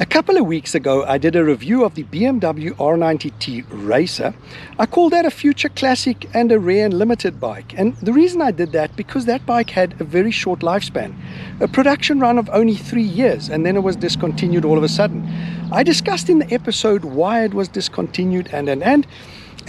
A couple of weeks ago, I did a review of the BMW R90T Racer. I called that a future classic and a rare and limited bike. And the reason I did that, because that bike had a very short lifespan. A production run of only 3 years, and then it was discontinued all of a sudden. I discussed in the episode why it was discontinued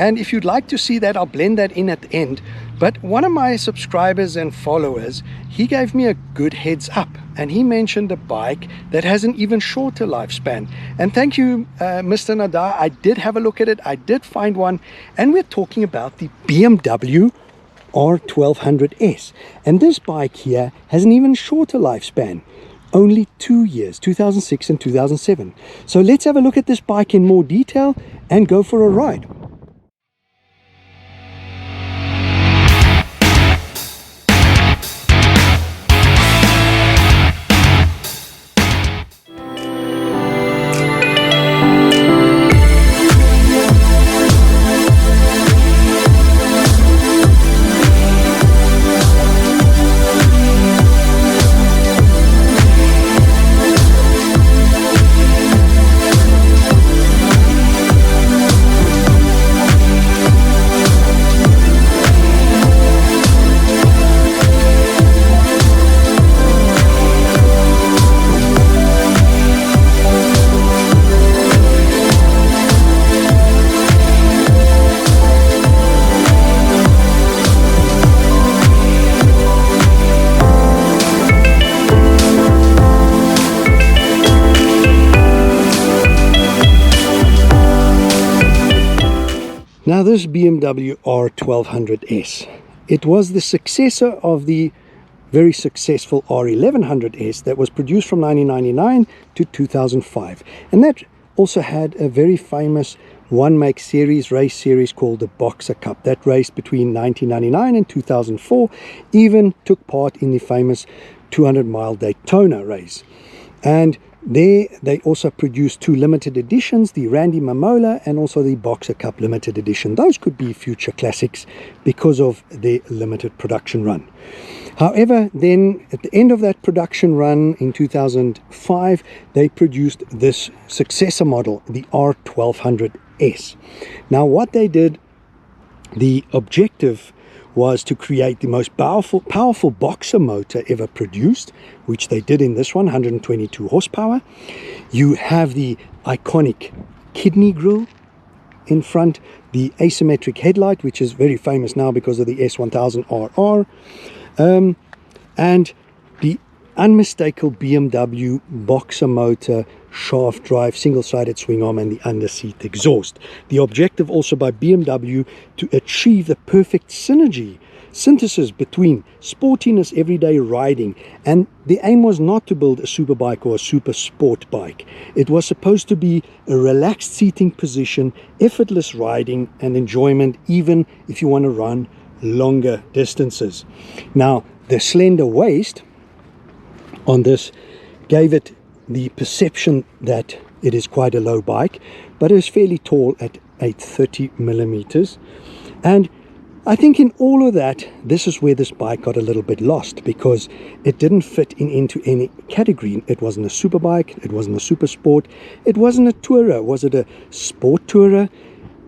and if you'd like to see that, I'll blend that in at the end. But one of my subscribers and followers, he gave me a good heads up, and he mentioned a bike that has an even shorter lifespan. And thank you, Mr. Nadar. I did have a look at it. I did find one, and we're talking about the BMW R1200S. And this bike here has an even shorter lifespan. Only 2 years, 2006 and 2007. So let's have a look at this bike in more detail and go for a ride. Now this BMW R1200S, it was the successor of the very successful R1100S that was produced from 1999 to 2005. And that also had a very famous one-make series, race series called the Boxer Cup. That raced between 1999 and 2004, even took part in the famous 200-mile Daytona race. And there they also produced 2 limited editions, the Randy Mamola and also the Boxer Cup limited edition. Those could be future classics because of their limited production run. However, then at the end of that production run in 2005, they produced this successor model, the R1200S. Now what they did, the objective was to create the most powerful boxer motor ever produced, which they did in this one, 122 horsepower. You have the iconic kidney grille in front, the asymmetric headlight, which is very famous now because of the S1000RR, and the unmistakable BMW boxer motor, shaft drive, single-sided swing arm, and the under-seat exhaust. The objective also by BMW to achieve the perfect synthesis between sportiness, everyday riding, and the aim was not to build a superbike or a super sport bike. It was supposed to be a relaxed seating position, effortless riding and enjoyment, even if you want to run longer distances. Now the slender waist on this gave it the perception that it is quite a low bike, but it is fairly tall at 830 millimeters. And I think in all of that, this is where this bike got a little bit lost, because it didn't fit into any category. It wasn't a super bike, it wasn't a super sport, it wasn't a tourer. Was it a sport tourer?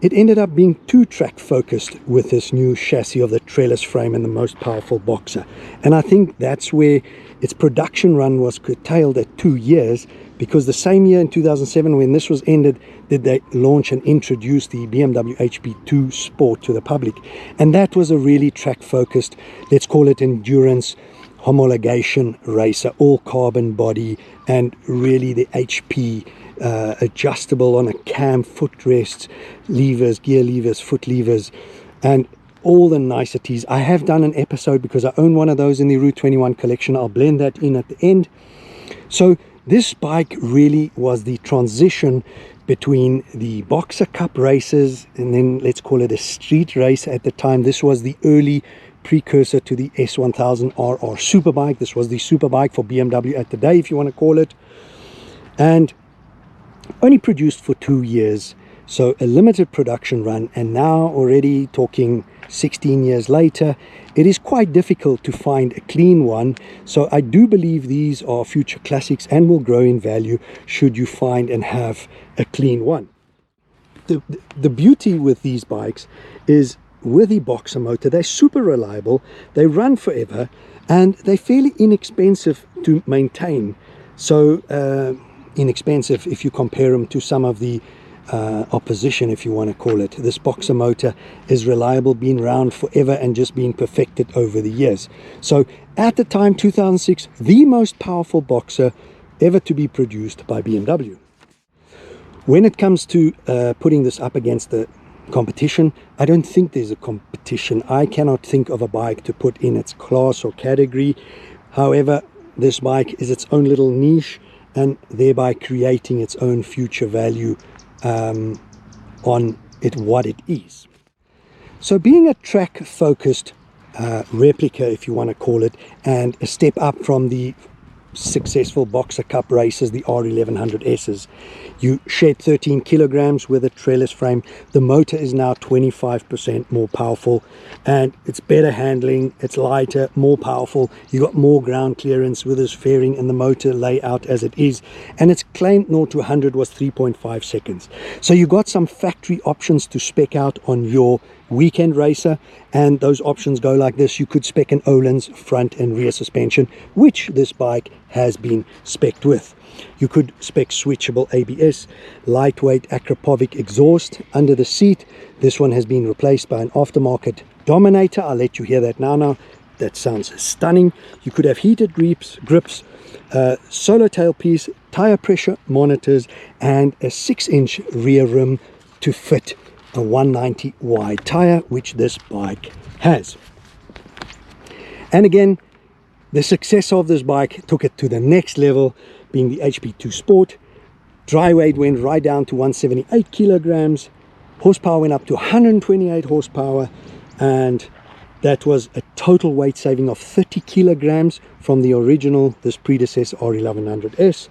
It ended up being 2-track focused with this new chassis of the trellis frame and the most powerful boxer. And I think that's where its production run was curtailed at 2 years, because the same year in 2007, when this was ended, did they launch and introduce the BMW HP2 Sport to the public. And that was a really track focused, let's call it endurance homologation racer, all carbon body, and really the HP adjustable on a cam, footrests, levers, gear levers, foot levers, and all the niceties. I have done an episode because I own one of those in the Route 21 collection. I'll blend that in at the end. So this bike really was the transition between the Boxer Cup races and then let's call it a street race at the time. This was the early precursor to the S1000RR Superbike. This was the Superbike for BMW at the day, if you want to call it. And only produced for 2 years. So a limited production run, and now already talking 16 years later, it is quite difficult to find a clean one. So I do believe these are future classics and will grow in value should you find and have a clean one. The beauty with these bikes is with the boxer motor, they're super reliable, they run forever, and they're fairly inexpensive to maintain. So inexpensive if you compare them to some of the opposition, if you want to call it. This boxer motor is reliable, been around forever and just been perfected over the years. So at the time, 2006, the most powerful boxer ever to be produced by BMW. When it comes to putting this up against the competition, I don't think there's a competition. I cannot think of a bike to put in its class or category. However, this bike is its own little niche, and thereby creating its own future value on it, what it is. So being a track focused replica, if you want to call it, and a step up from the successful Boxer Cup races, the R1200Ss, you shed 13 kilograms with a trellis frame. The motor is now 25% more powerful, and it's better handling, it's lighter, more powerful. You got more ground clearance with this fairing and the motor layout as it is, and its claimed 0 to 100 was 3.5 seconds. So you got some factory options to spec out on your weekend racer, and those options go like this. You could spec an Öhlins front and rear suspension, which this bike has been spec'd with. You could spec switchable ABS, lightweight Akrapovic exhaust under the seat. This one has been replaced by an aftermarket Dominator. I'll let you hear that now. That sounds stunning. You could have heated grips, solo tailpiece, tire pressure monitors, and a 6-inch rear rim to fit a 190 wide tire, which this bike has. And again, the success of this bike took it to the next level, being the HP2 Sport. Dry weight went right down to 178 kilograms. Horsepower went up to 128 horsepower, and that was a total weight saving of 30 kilograms from the original, this predecessor R1200S,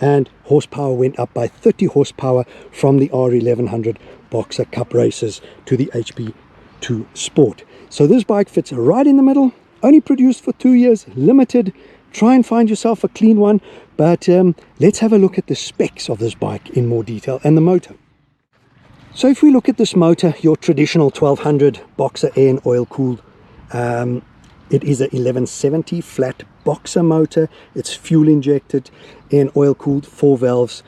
and horsepower went up by 30 horsepower from the R1100 Boxer Cup races to the HP2 Sport. So this bike fits right in the middle, only produced for 2 years, limited. Try and find yourself a clean one, but let's have a look at the specs of this bike in more detail and the motor. So if we look at this motor, your traditional 1200 Boxer air and oil cooled, it is a 1170 flat Boxer motor. It's fuel injected and oil cooled, 4 valves,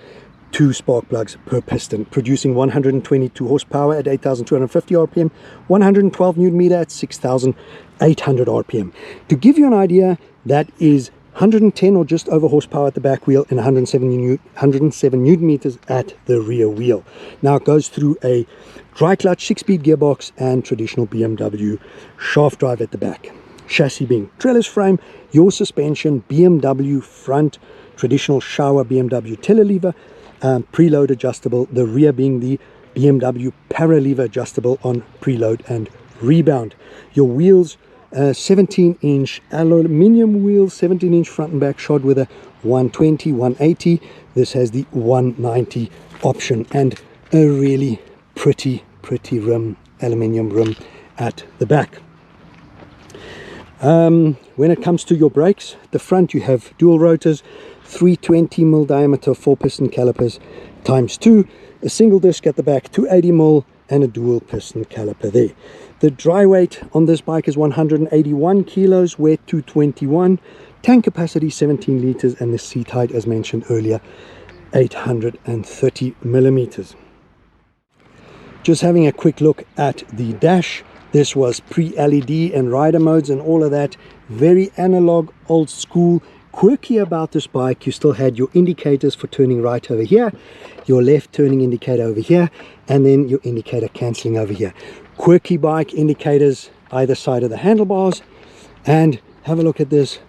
2 spark plugs per piston, producing 122 horsepower at 8,250 RPM, 112 Newton meter at 6,800 RPM. To give you an idea, that is 110 or just over horsepower at the back wheel and 107 Newton meters at the rear wheel. Now it goes through a dry clutch 6-speed gearbox and traditional BMW shaft drive at the back. Chassis being trellis frame, your suspension, BMW front, traditional shower BMW telelever, preload adjustable, the rear being the BMW paralever adjustable on preload and rebound. Your wheels, 17-inch aluminium wheels, 17-inch front and back, shod with a 120, 180. This has the 190 option, and a really pretty rim, aluminium rim at the back. When it comes to your brakes, the front you have dual rotors, 320mm diameter 4-piston calipers times 2, a single disc at the back, 280mm, and a dual piston caliper there. The dry weight on this bike is 181 kilos, wet 221, tank capacity 17 liters, and the seat height, as mentioned earlier, 830 millimeters. Just having a quick look at the dash. This was pre-LED and rider modes and all of that. Very analog, old school. Quirky about this bike, you still had your indicators for turning right over here, your left turning indicator over here, and then your indicator cancelling over here. Quirky bike, indicators either side of the handlebars. And have a look at this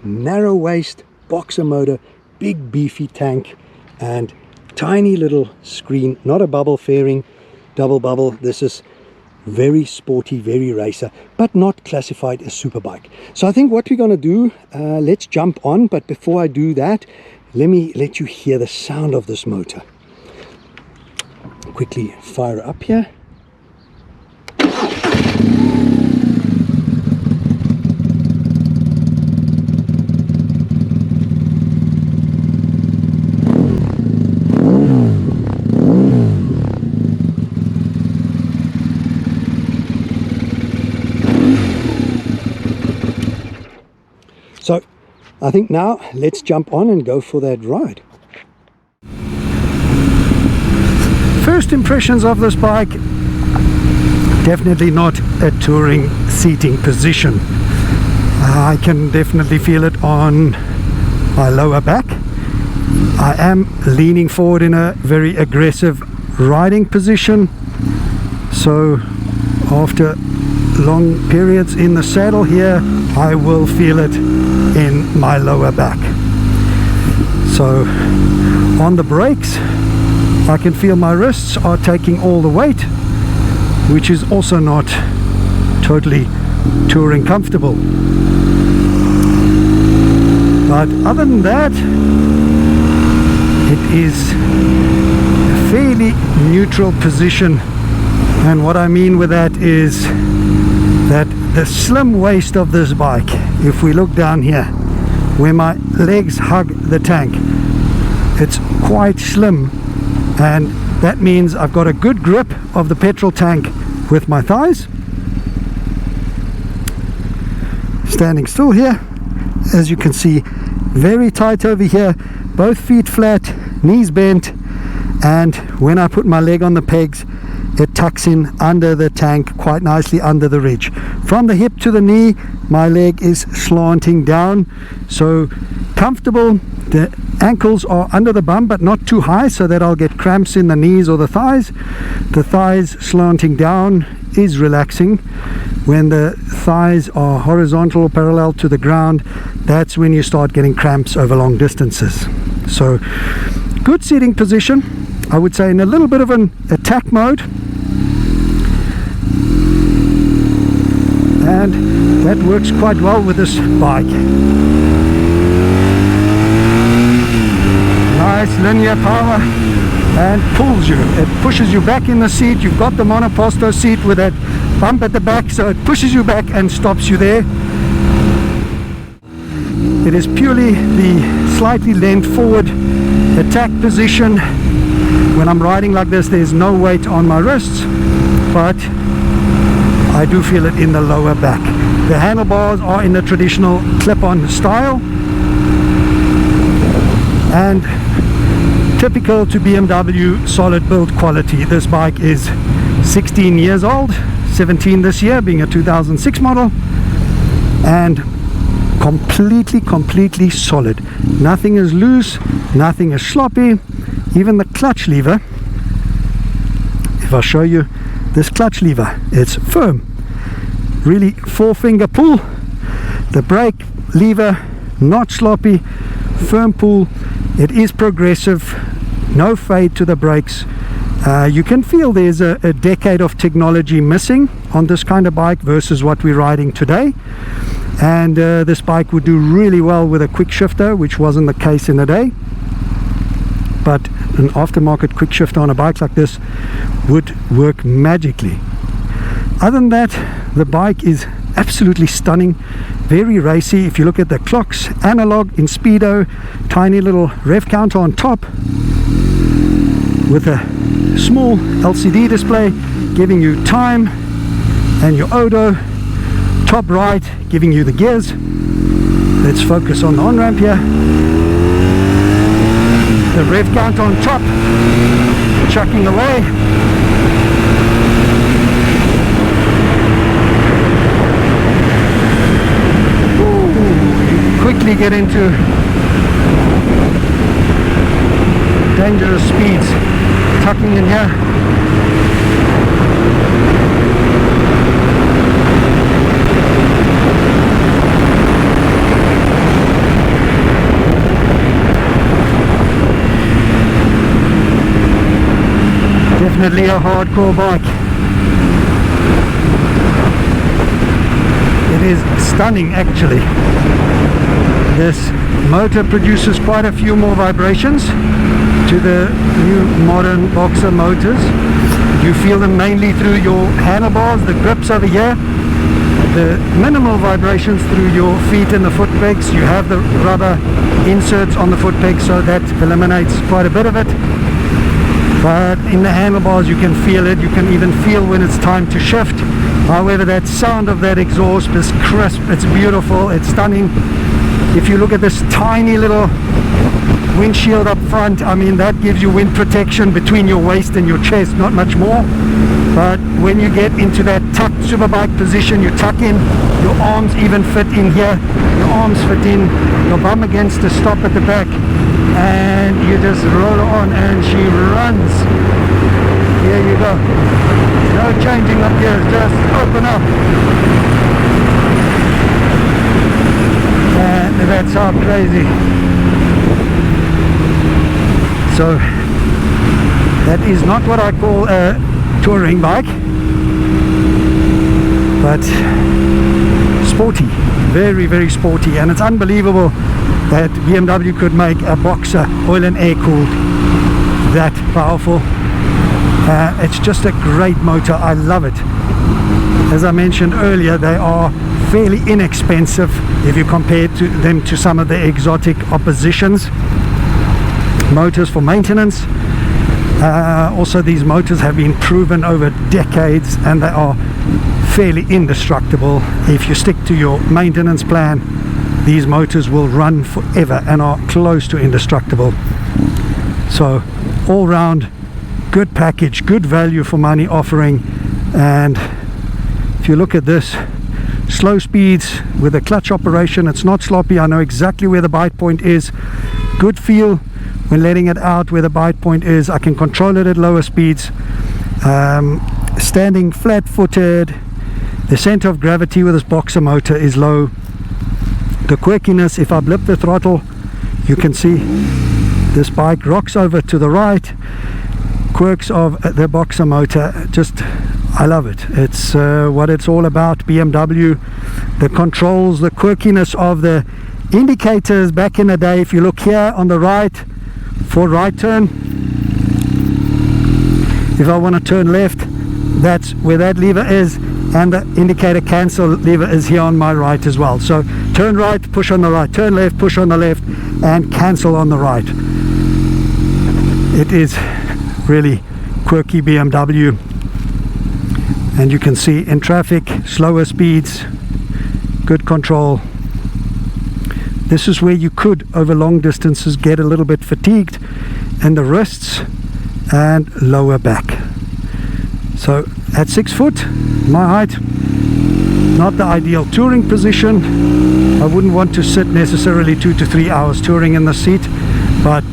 narrow waist Boxer motor, big beefy tank, and tiny little screen, not a bubble fairing, double bubble. This is very sporty, very racer, but not classified as superbike. So I think what we're going to do, let's jump on, but before I do that, let me let you hear the sound of this motor. quickly fire up here. So I think now let's jump on and go for that ride. First impressions of this bike, definitely not a touring seating position. I can definitely feel it on my lower back. I am leaning forward in a very aggressive riding position, so after long periods in the saddle here, I will feel it in my lower back. So on the brakes, I can feel my wrists are taking all the weight, which is also not totally touring comfortable. But other than that, it is a fairly neutral position. And what I mean with that is that the slim waist of this bike, if we look down here where my legs hug the tank, it's quite slim, and that means I've got a good grip of the petrol tank with my thighs. Standing still here, as you can see, very tight over here, both feet flat, knees bent, and when I put my leg on the pegs, it tucks in under the tank quite nicely under the ridge. From the hip to the knee, my leg is slanting down, so comfortable. The ankles are under the bum but not too high so that I'll get cramps in the knees or the thighs. The thighs slanting down is relaxing. When the thighs are horizontal or parallel to the ground, that's when you start getting cramps over long distances. So good seating position, I would say, in a little bit of an attack mode, and that works quite well with this bike. Nice linear power, and pulls you. It pushes you back in the seat. You've got the monoposto seat with that bump at the back, so it pushes you back and stops you there. It is purely the slightly leaned forward attack position. When I'm riding like this, there's no weight on my wrists, but I do feel it in the lower back. The handlebars are in the traditional clip-on style, and typical to BMW solid build quality. This bike is 16 years old, 17 this year, being a 2006 model, and completely solid. Nothing is loose, nothing is sloppy. Even the clutch lever, if I show you this clutch lever, it's firm, really 4-finger pull. The brake lever, not sloppy, firm pull. It is progressive, no fade to the brakes. You can feel there's a decade of technology missing on this kind of bike versus what we're riding today. And this bike would do really well with a quick shifter, which wasn't the case in the day. But an aftermarket quick shifter on a bike like this would work magically. Other than that, the bike is absolutely stunning, very racy. If you look at the clocks, analog in speedo, tiny little rev counter on top with a small LCD display giving you time and your odo, top right giving you the gears. Let's focus on the on-ramp here. The rev count on top, chucking away. Ooh, you quickly get into dangerous speeds, tucking in here. Definitely a hardcore bike. It is stunning actually. This motor produces quite a few more vibrations to the new modern Boxer motors. You feel them mainly through your handlebars, the grips over here, the minimal vibrations through your feet and the foot pegs. You have the rubber inserts on the foot pegs, so that eliminates quite a bit of it. But in the handlebars you can feel it. You can even feel when it's time to shift. However, that sound of that exhaust is crisp, it's beautiful, it's stunning. If you look at this tiny little windshield up front, I mean, that gives you wind protection between your waist and your chest, not much more. But when you get into that tucked Superbike position, you tuck in, your arms even fit in here, your arms fit in, your bum against the stop at the back, and you just roll on and she runs. Here you go. No changing up gears, just open up. And that's how crazy. So that is not what I call a touring bike, but sporty, very, very sporty. And it's unbelievable that BMW could make a Boxer oil and air cooled that powerful. It's just a great motor. I love it. As I mentioned earlier, they are fairly inexpensive if you compare them to some of the exotic oppositions motors for maintenance. Also, these motors have been proven over decades, and they are fairly indestructible. If you stick to your maintenance plan, these motors will run forever and are close to indestructible. So all round good package, good value for money offering. And if you look at this, slow speeds with a clutch operation, it's not sloppy. I know exactly where the bite point is. Good feel when letting it out where the bite point is. I can control it at lower speeds. Standing flat-footed. The center of gravity with this Boxer motor is low. The quirkiness, if I blip the throttle, you can see this bike rocks over to the right. Quirks of the Boxer motor, just I love it. It's what it's all about. BMW, the controls, the quirkiness of the indicators. Back in the day, if you look here on the right for right turn, if I want to turn left, that's where that lever is, and the indicator cancel lever is here on my right as well. So turn right, push on the right, turn left, push on the left, and cancel on the right. It is really quirky BMW. And you can see in traffic, slower speeds, good control. This is where you could, over long distances, get a little bit fatigued in the wrists and lower back. So at 6 foot, my height, not the ideal touring position. I wouldn't want to sit necessarily 2 to 3 hours touring in the seat, but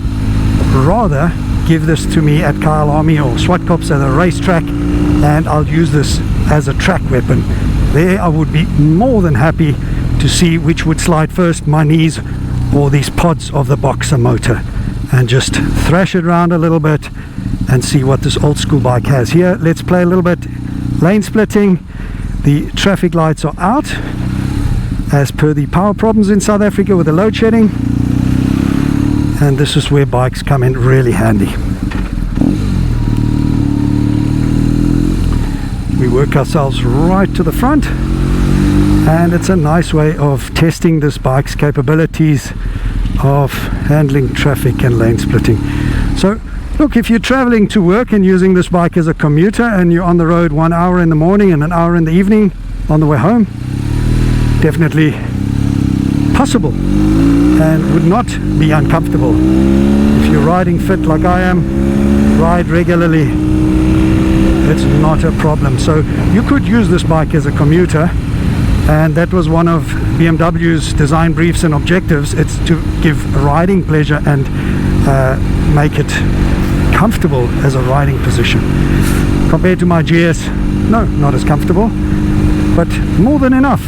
rather give this to me at Kyle Army or SWAT Cops at a racetrack, and I'll use this as a track weapon. There I would be more than happy to see which would slide first, my knees or these pods of the Boxer motor, and just thrash it around a little bit and see what this old school bike has. Here, let's play a little bit lane splitting. The traffic lights are out as per the power problems in South Africa with the load shedding, and this is where bikes come in really handy. We work ourselves right to the front, and it's a nice way of testing this bike's capabilities of handling traffic and lane splitting. So look, if you're traveling to work and using this bike as a commuter, and you're on the road 1 hour in the morning and an hour in the evening on the way home, definitely possible and would not be uncomfortable. If you're riding fit like I am, ride regularly, it's not a problem. So you could use this bike as a commuter, and that was one of BMW's design briefs and objectives. It's to give riding pleasure and make it comfortable as a riding position. Compared to my GS, no, not as comfortable, but more than enough.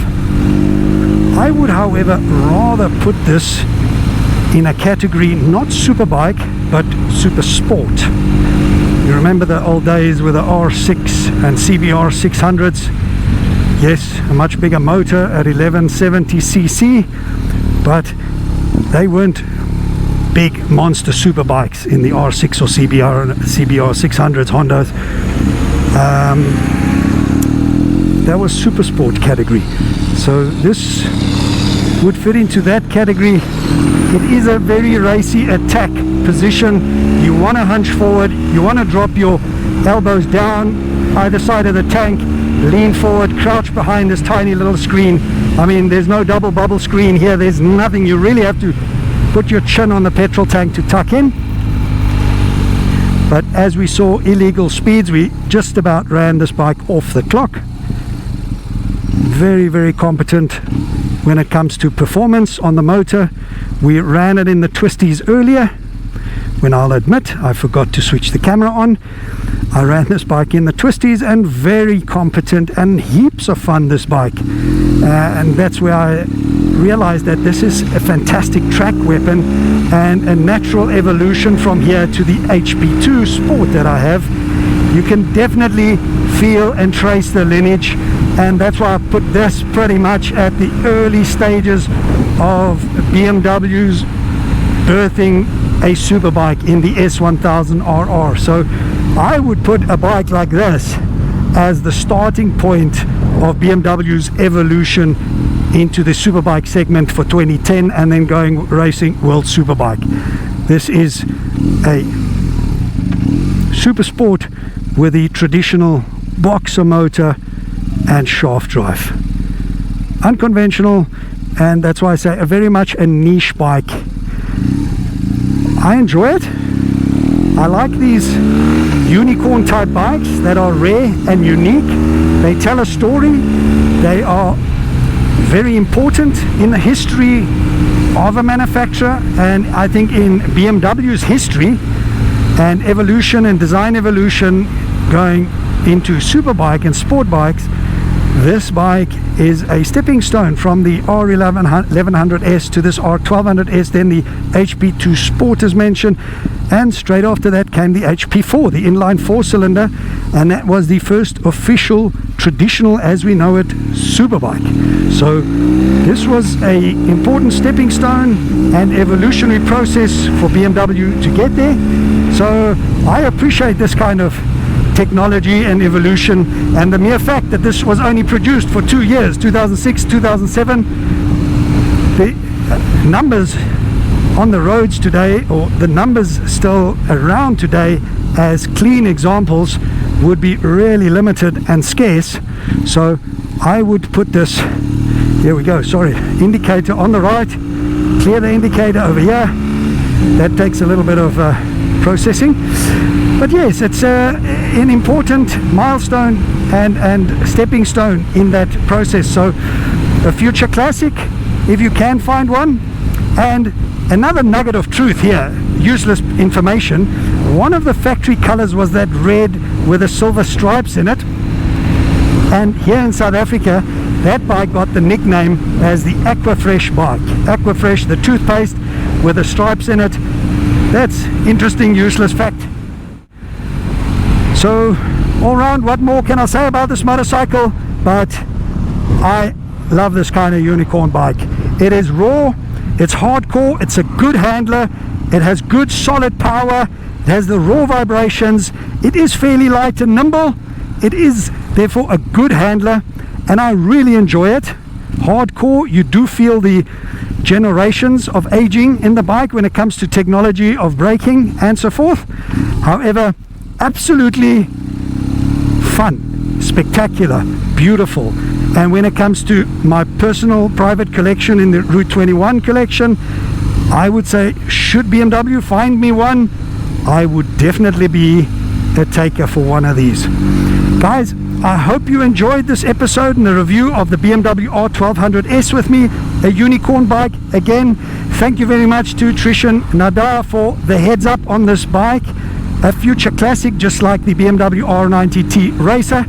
I would, however, rather put this in a category not superbike but super sport. You remember the old days with the R6 and CBR 600s? Yes, a much bigger motor at 1170cc, but they weren't big monster super bikes in the R6 or CBR 600s Hondas. That was super sport category, so this would fit into that category. It is a very racy attack position. You want to hunch forward, you want to drop your elbows down either side of the tank, lean forward, crouch behind this tiny little screen. I mean, there's no double bubble screen here, there's nothing. You really have to put your chin on the petrol tank to tuck in. But as we saw, illegal speeds, we just about ran this bike off the clock. Very, very competent when it comes to performance on the motor. We ran it in the twisties earlier, when I'll admit I forgot to switch the camera on. I ran this bike in the twisties, and very competent and heaps of fun, this bike. And that's where I realized that this is a fantastic track weapon and a natural evolution from here to the HP2 Sport that I have. You can definitely feel and trace the lineage, and that's why I put this pretty much at the early stages of BMW's birthing a superbike in the S1000RR. So I would put a bike like this as the starting point of BMW's evolution into the superbike segment for 2010, and then going racing world superbike. This is a super sport with the traditional boxer motor and shaft drive. Unconventional, and that's why I say very much a niche bike. I enjoy it. I like these unicorn type bikes that are rare and unique. They tell a story. They are very important in the history of a manufacturer, and I think in BMW's history and evolution and design evolution going into superbike and sport bikes, this bike is a stepping stone from the R1100S to this R1200S, then the HP2 Sport as mentioned, and straight after that came the HP4, the inline 4-cylinder, and that was the first official traditional, as we know it, superbike. So this was a important stepping stone and evolutionary process for BMW to get there. So I appreciate this kind of technology and evolution, and the mere fact that this was only produced for 2 years, 2006, 2007, the numbers on the roads today, or the numbers still around today as clean examples, would be really limited and scarce. So I would put this, here we go, sorry, indicator on the right, clear the indicator over here. That takes a little bit of processing, but yes, it's an important milestone and stepping stone in that process. So a future classic, if you can find one. And another nugget of truth here, useless information, one of the factory colors was that red with the silver stripes in it, and here in South Africa that bike got the nickname as the Aquafresh bike. Aquafresh, the toothpaste with the stripes in it. That's interesting, useless fact. So all round, what more can I say about this motorcycle? But I love this kind of unicorn bike. It is raw, it's hardcore, it's a good handler, it has good solid power, it has the raw vibrations, it is fairly light and nimble, it is therefore a good handler, and I really enjoy it. Hardcore, you do feel the generations of aging in the bike when it comes to technology of braking and so forth. However, absolutely fun, spectacular, beautiful. And when it comes to my personal private collection in the Route 21 collection, I would say, should BMW find me one, I would definitely be a taker for one of these. Guys, I hope you enjoyed this episode and the review of the BMW R1200S with me, a unicorn bike. Again, thank you very much to Trishan Nadar for the heads up on this bike. A future classic, just like the BMW R90T Racer.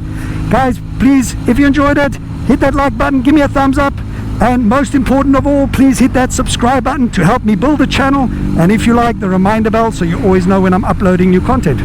Guys, please, if you enjoyed it, hit that like button, give me a thumbs up, and most important of all, please hit that subscribe button to help me build the channel, and if you like, the reminder bell so you always know when I'm uploading new content.